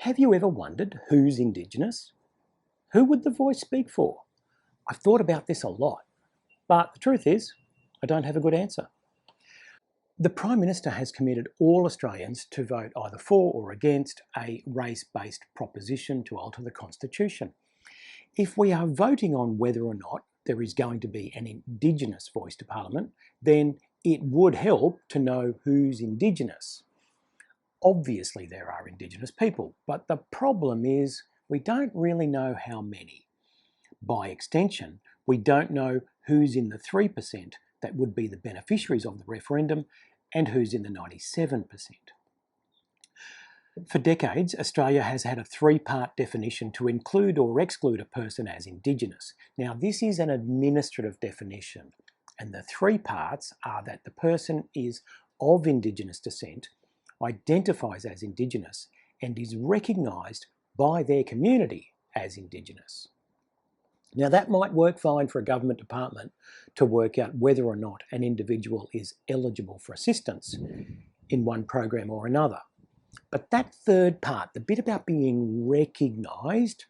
Have you ever wondered who's Indigenous? Who would the voice speak for? I've thought about this a lot, but the truth is, I don't have a good answer. The Prime Minister has committed all Australians to vote either for or against a race-based proposition to alter the Constitution. If we are voting on whether or not there is going to be an Indigenous voice to Parliament, then it would help to know who's Indigenous. Obviously there are Indigenous people, but the problem is we don't really know how many. By extension, we don't know who's in the 3% that would be the beneficiaries of the referendum and who's in the 97%. For decades, Australia has had a three-part definition to include or exclude a person as Indigenous. Now, this is an administrative definition, and the three parts are that the person is of Indigenous descent, identifies as Indigenous, and is recognised by their community as Indigenous. Now, that might work fine for a government department to work out whether or not an individual is eligible for assistance in one program or another. But that third part, the bit about being recognised,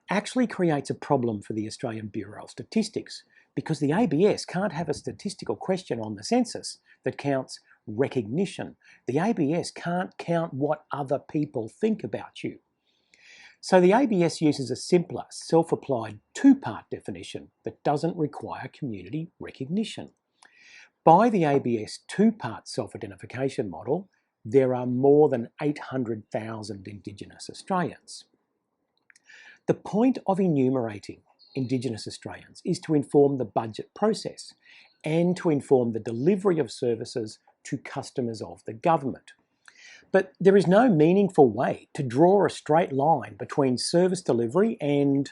actually creates a problem for the Australian Bureau of Statistics, because the ABS can't have a statistical question on the census that counts recognition. The ABS can't count what other people think about you. So the ABS uses a simpler, self-applied two-part definition that doesn't require community recognition. By the ABS two-part self-identification model, there are more than 800,000 Indigenous Australians. The point of enumerating Indigenous Australians is to inform the budget process and to inform the delivery of services to customers of the government. But there is no meaningful way to draw a straight line between service delivery and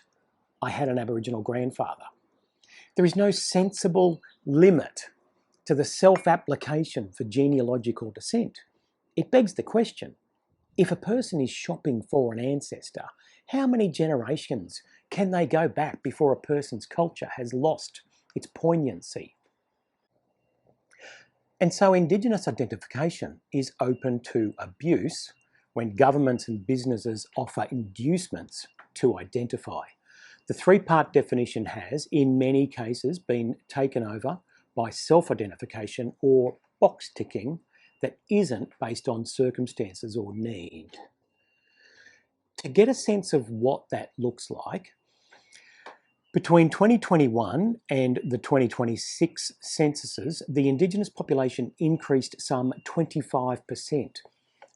I had an Aboriginal grandfather. There is no sensible limit to the self-application for genealogical descent. It begs the question, if a person is shopping for an ancestor, how many generations can they go back before a person's culture has lost its poignancy? And so Indigenous identification is open to abuse when governments and businesses offer inducements to identify. The three-part definition has, in many cases, been taken over by self-identification or box ticking that isn't based on circumstances or need. To get a sense of what that looks like, between 2021 and the 2026 censuses, the Indigenous population increased some 25%.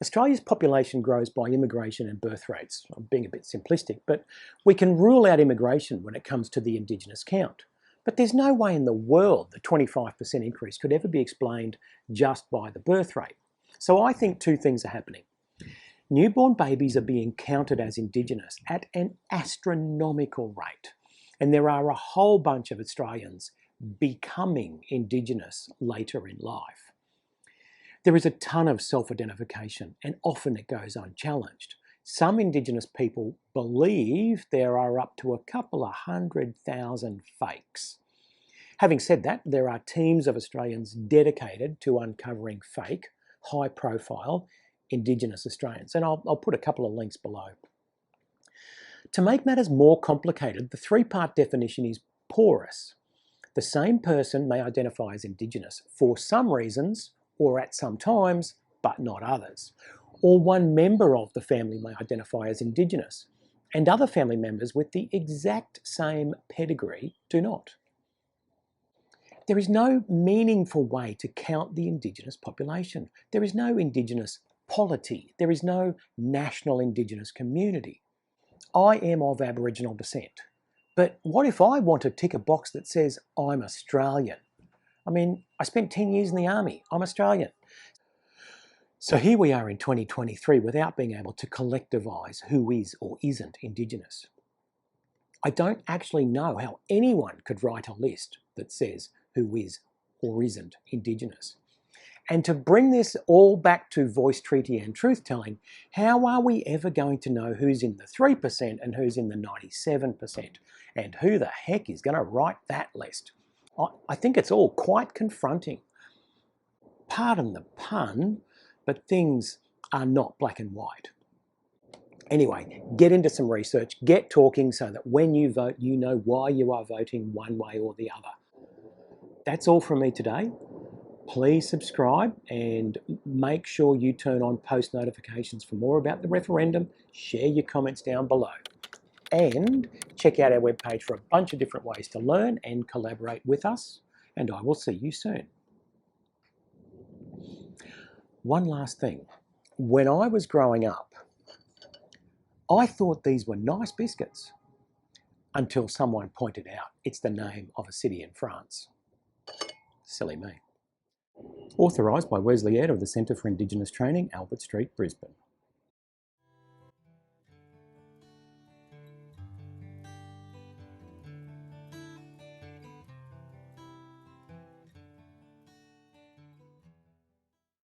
Australia's population grows by immigration and birth rates. I'm being a bit simplistic, but we can rule out immigration when it comes to the Indigenous count. But there's no way in the world the 25% increase could ever be explained just by the birth rate. So I think two things are happening. Newborn babies are being counted as Indigenous at an astronomical rate. And there are a whole bunch of Australians becoming Indigenous later in life. There is a ton of self-identification, and often it goes unchallenged. Some Indigenous people believe there are up to a couple of 100,000 fakes. Having said that, there are teams of Australians dedicated to uncovering fake, high-profile Indigenous Australians, and I'll put a couple of links below. To make matters more complicated, the three-part definition is porous. The same person may identify as Indigenous for some reasons or at some times, but not others. Or one member of the family may identify as Indigenous, and other family members with the exact same pedigree do not. There is no meaningful way to count the Indigenous population. There is no Indigenous polity. There is no national Indigenous community. I am of Aboriginal descent, but what if I want to tick a box that says I'm Australian? I mean, I spent 10 years in the army. I'm Australian. So here we are in 2023 without being able to collectivise who is or isn't Indigenous. I don't actually know how anyone could write a list that says who is or isn't Indigenous. And to bring this all back to voice treaty and truth-telling, how are we ever going to know who's in the 3% and who's in the 97%? And who the heck is going to write that list? I think it's all quite confronting. Pardon the pun, but things are not black and white. Anyway, get into some research, get talking so that when you vote, you know why you are voting one way or the other. That's all from me today. Please subscribe and make sure you turn on post notifications for more about the referendum. Share your comments down below. And check out our webpage for a bunch of different ways to learn and collaborate with us. And I will see you soon. One last thing. When I was growing up, I thought these were nice biscuits until someone pointed out it's the name of a city in France. Silly me. Authorised by Wesley of the Centre for Indigenous Training, Albert Street, Brisbane.